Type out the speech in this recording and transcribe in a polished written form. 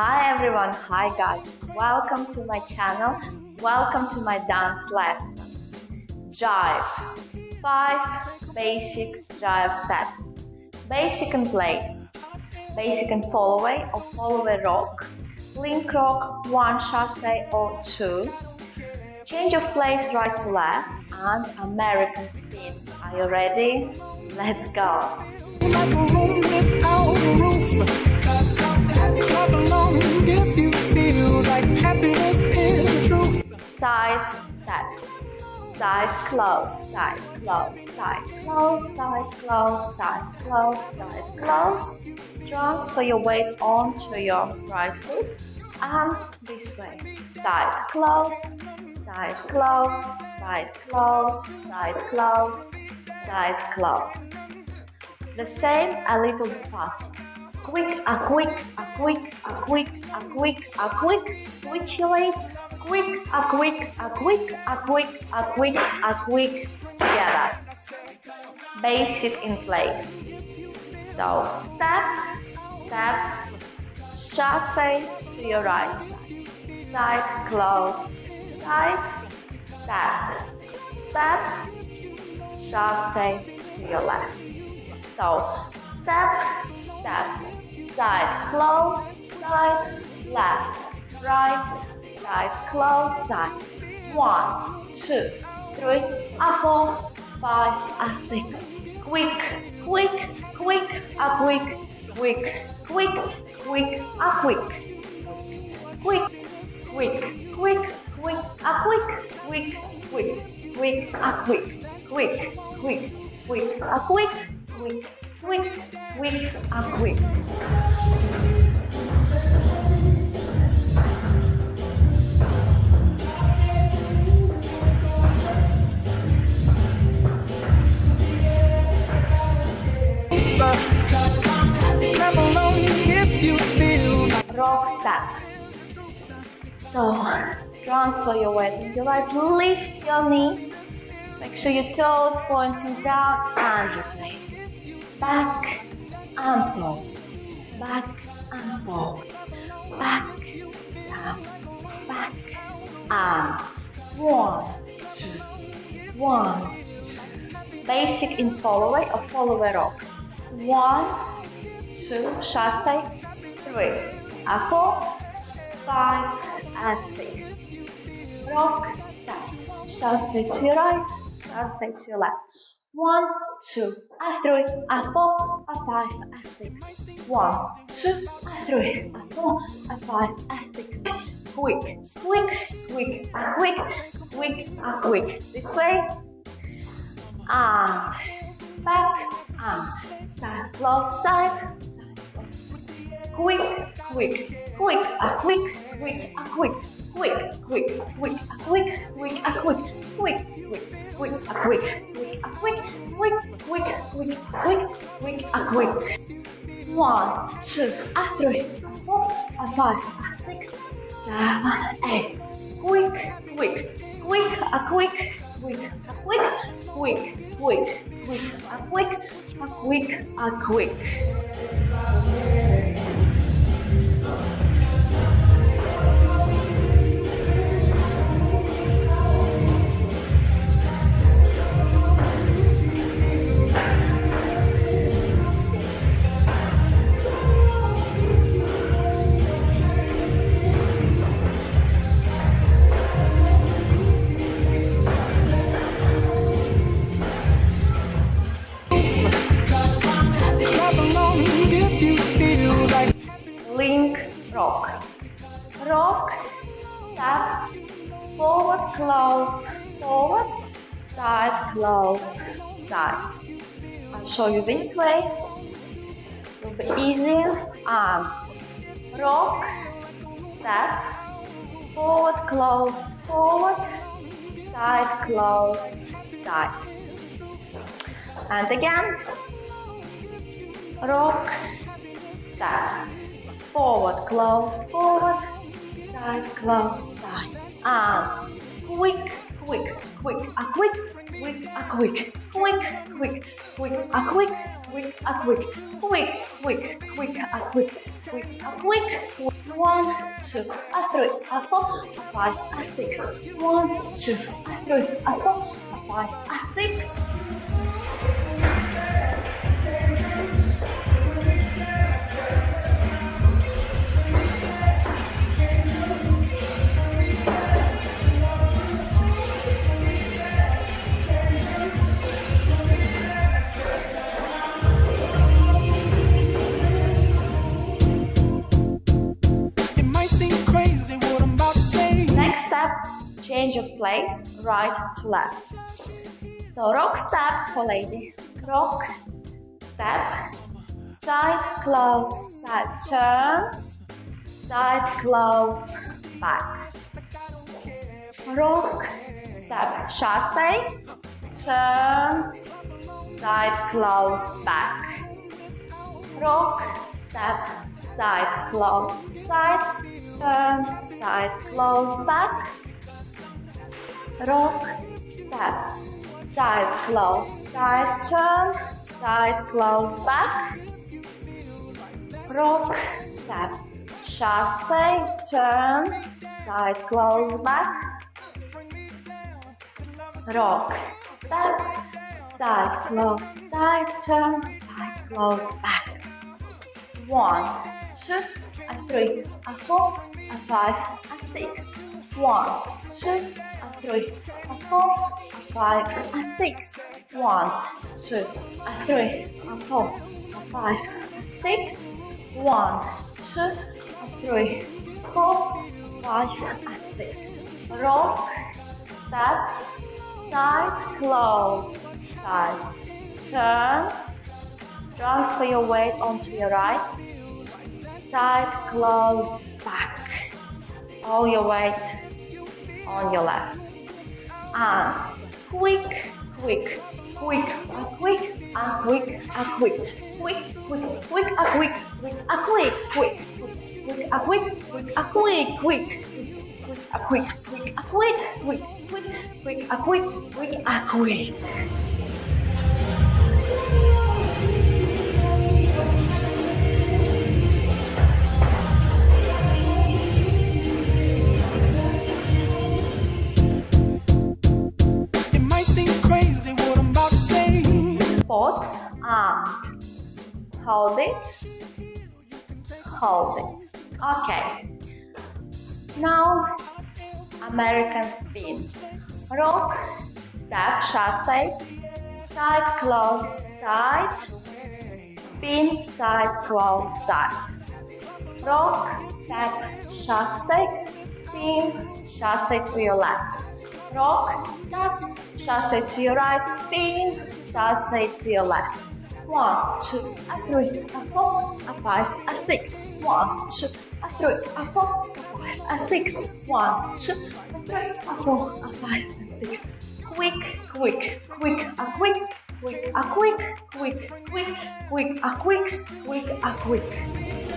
Hi everyone, hi guys, welcome to my channel, welcome to my dance lesson. Jive, 5 basic jive steps. Basic in place, basic in Fallaway or Fallaway rock, link rock, 1 chasse or 2, change of place right to left, and American spin. Are you ready? Let's go! Like a room without a roof. Clap along if you feel like happiness is the truth. Side steps. Side close, side close, side close, side close, side close, side close. Transfer your weight onto your right foot and this way. Side close, side close, side close, side close, side close. The same a little bit faster. Quick, a quick, a quick, a quick, a quick, a quick. Switch your weight. Quick, a quick, a quick, a quick, a quick, a quick. Together. Basic in place. So step, step, chasse to your right side. Side, close, side, step, step, chasse to your left. So step, step, side, close, side, left, right, side, close, side. 1, 2, 3, 4, 5, 6. Quick, quick, quick, a quick, quick, quick, quick, a quick. Quick, quick, quick, quick, a quick, quick, quick, quick, a quick, quick, quick, quick, a quick, quick, quick, quick, a quick. Rock step. So transfer your weight into your right, lift your knee, make sure your toes pointing down and replace. Back and forward, back and forward, back, down, back, and 1, 2, 1, 2. Basic in Fallaway or Fallaway rock. 1, 2, chasse, 3. 4, 5, and 6. Rock, step, chasse to your right, chasse to your left. 1, 2, 3, 4, 5, 6. 1, 2, 3, 4, 5, 6. Quick, quick, quick, quick, quick, quick. This way. And back and side, close side. Quick, quick, quick, a quick, quick, a quick, quick, quick, quick, a quick, quick, a quick, quick, quick, quick, a quick, quick, a quick, quick, quick, quick, quick, quick, a quick. 1, 2, 3, 4, 5, 6, 7, 8. Quick, quick, quick, a quick, quick, a quick, quick, quick, quick, a quick, a quick, a quick. Link rock. Rock, step, forward, close, forward, side, close, side. I'll show you this way. It will be easier. Rock, step, forward, close, forward, side, close, side. And again. Rock, step, forward, close, forward, side, close, side, and quick, quick, quick, a quick, quick, a quick, quick, quick, quick, a quick, quick, a quick, quick, quick, quick, a quick, quick, a quick. 1, 2, a 3, a 4, a 5, a 6. 1, 2, a 3, a 4, a 5, a 6. Change of place, right to left. So rock step for lady. Rock, step, side, close, side, turn, side, close, back. Rock, step, chasse, turn, side, close, back. Rock, step, side, close, side, turn, side, close, back. Rock, step, side, close, side, turn, side, close, back. Rock, step, chasse, turn, side, close, back. Rock, step, side, close, side, turn, side, close, back. 1, 2, a 3, a 4, a 5, a 6. 1, 2, a 3, a 4, a 5, a 6. 1, 2, a 3, a 4, a 5, a 6. 1, 2, a 3, 4, a 5, a 6. Rock, step, side, close, side, turn, transfer your weight onto your right, side, close, back, all your weight on your left, and quick, quick, quick, a quick, a quick, a quick, quick, quick, quick, a quick, quick, a quick, quick, quick, a quick, quick, a quick, quick, quick, a quick, quick, a quick, quick, quick, quick, a quick, quick, a quick. Spot and hold it, hold it. Okay. Now American spin. Rock, step, chasse, side, close, side, spin, side, close, side. Rock, step, chasse, spin, chasse to your left. Rock, step, chasse to your right, spin, chasse to your left. 1, 2, a 3, a 4, a 5, a 6. 1, 2, a 3, a 4, a 5, a 6. 1, 2, a 3, a 4, a 5, a 6. Quick, quick, quick, a quick, quick, a quick, quick, quick, quick, a quick, quick, a quick.